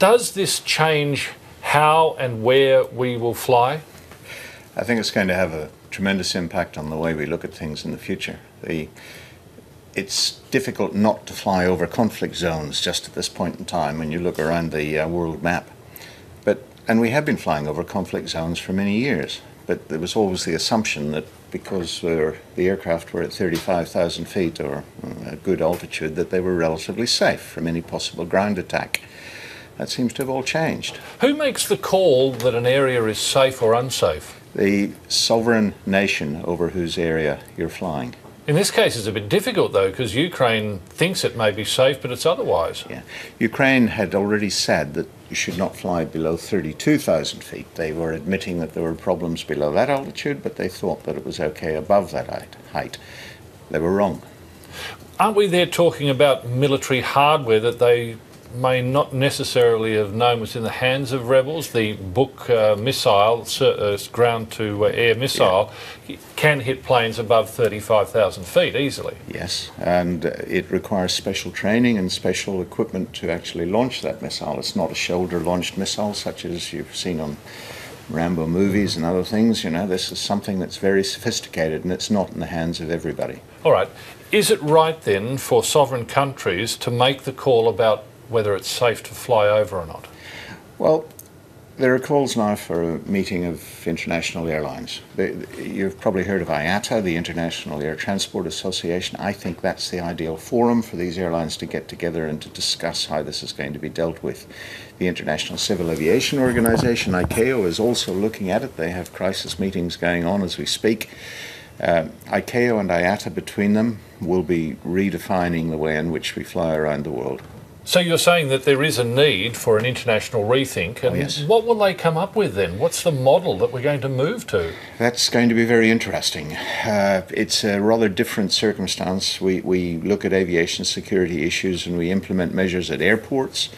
Does this change how and where we will fly? I think it's going to have a tremendous impact on the way we look at things in the future. It's difficult not to fly over conflict zones just at this point in time when you look around the world map. And we have been flying over conflict zones for many years, but there was always the assumption that because the aircraft were at 35,000 feet or a good altitude, that they were relatively safe from any possible ground attack. That seems to have all changed. Who makes the call that an area is safe or unsafe? The sovereign nation over whose area you're flying. In this case, it's a bit difficult, though, because Ukraine thinks it may be safe, but it's otherwise. Yeah. Ukraine had already said that you should not fly below 32,000 feet. They were admitting that there were problems below that altitude, but they thought that it was okay above that height. They were wrong. Aren't we there talking about military hardware that they may not necessarily have known was in the hands of rebels? The Buk missile, ground-to-air missile, can hit planes above 35,000 feet easily. Yes, and it requires special training and special equipment to actually launch that missile. It's not a shoulder-launched missile such as you've seen on Rambo movies and other things. You know, this is something that's very sophisticated, and it's not in the hands of everybody. All right. Is it right then for sovereign countries to make the call about whether it's safe to fly over or not? Well, there are calls now for a meeting of international airlines. You've probably heard of IATA, the International Air Transport Association. I think that's the ideal forum for these airlines to get together and to discuss how this is going to be dealt with. The International Civil Aviation Organization, ICAO, is also looking at it. They have crisis meetings going on as we speak. ICAO and IATA between them will be redefining the way in which we fly around the world. So you're saying that there is a need for an international rethink, and yes. What will they come up with then? What's the model that we're going to move to? That's going to be very interesting. It's a rather different circumstance. We look at aviation security issues and we implement measures at airports,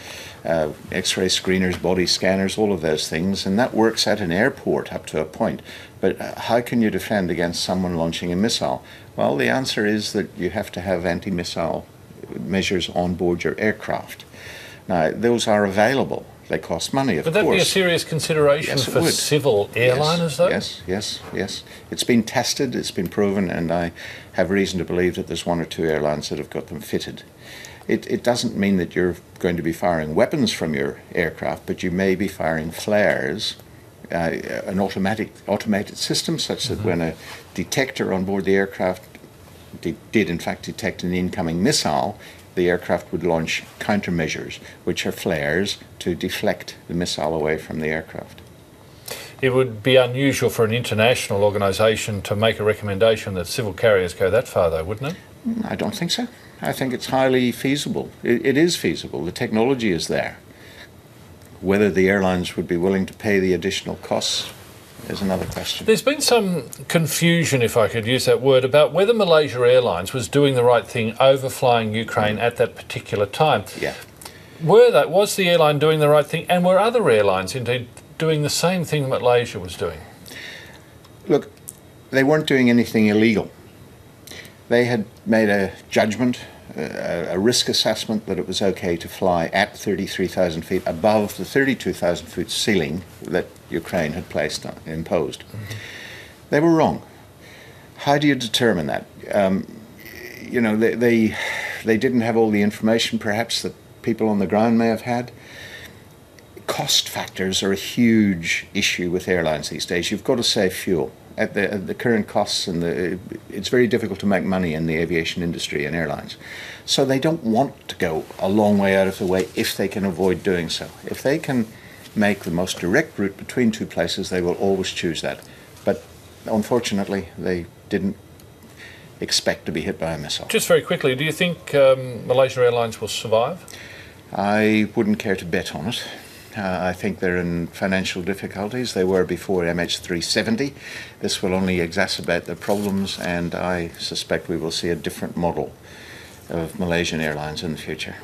X-ray screeners, body scanners, all of those things, and that works at an airport up to a point. But how can you defend against someone launching a missile? Well, the answer is that you have to have anti-missile measures on board your aircraft. Now, those are available. They cost money, of course. Would that be a serious consideration for civil airliners, though? Yes. It's been tested, it's been proven, and I have reason to believe that there's one or two airlines that have got them fitted. It doesn't mean that you're going to be firing weapons from your aircraft, but you may be firing flares, an automated system such that when a detector on board the aircraft did in fact detect an incoming missile, the aircraft would launch countermeasures, which are flares, to deflect the missile away from the aircraft. It would be unusual for an international organisation to make a recommendation that civil carriers go that far, though, wouldn't it? I don't think so. I think it's highly feasible. It is feasible. The technology is there. Whether the airlines would be willing to pay the additional costs is another question. There's been some confusion, if I could use that word, about whether Malaysia Airlines was doing the right thing overflying Ukraine at that particular time. Yeah. Was the airline doing the right thing, and were other airlines indeed doing the same thing that Malaysia was doing? Look, they weren't doing anything illegal. They had made a judgment, a risk assessment that it was okay to fly at 33,000 feet above the 32,000 foot ceiling that Ukraine had imposed. Mm-hmm. They were wrong. How do you determine that? You know, they didn't have all the information perhaps that people on the ground may have had. Cost factors are a huge issue with airlines these days. You've got to save fuel. At the current costs, and it's very difficult to make money in the aviation industry and airlines. So they don't want to go a long way out of the way if they can avoid doing so. If they can make the most direct route between two places, they will always choose that. But unfortunately, they didn't expect to be hit by a missile. Just very quickly, do you think Malaysia Airlines will survive? I wouldn't care to bet on it. I think they're in financial difficulties. They were before MH17. This will only exacerbate their problems, and I suspect we will see a different model of Malaysian Airlines in the future.